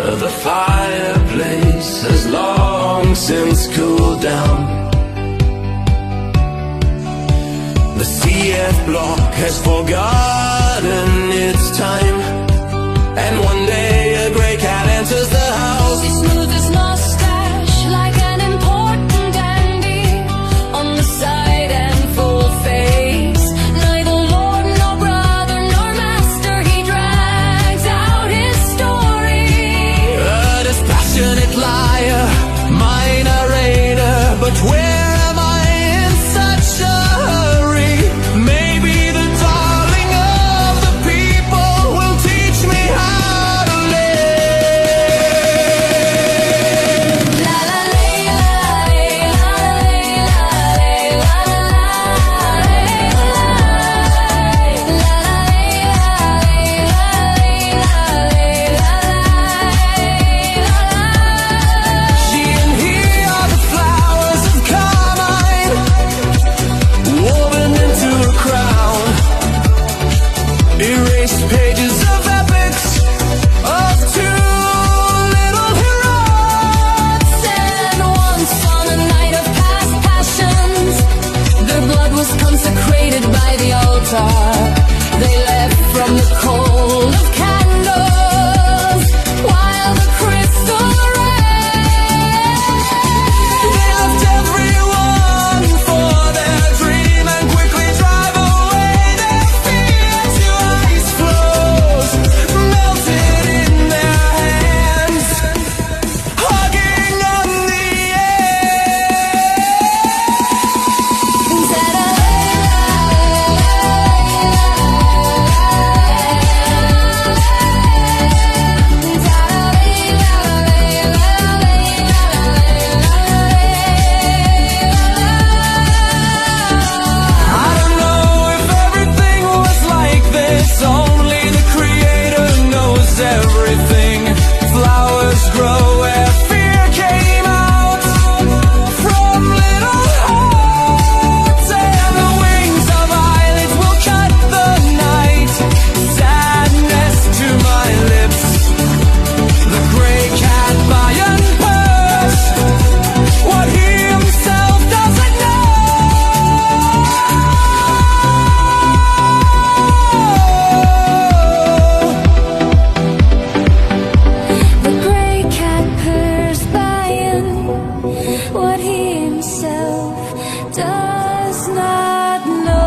The fireplace has long since cooled down. The CF block has forgotten its time, and one day a grey cat enters the house. He smooths his mustache like an important dandy on the side and full face. Neither lord nor brother nor master, he drags out his story. A dispassionate liar, my narrator, but where am I in such a hurry? Maybe the darling of the people will teach me how to live. La la lay, la lay, la lay, la lay, la She and he are the flowers of carmine, woven into a crown. Erased pages of epics of two little heroes. And once on a night of past passions, their blood was consecrated by the altar.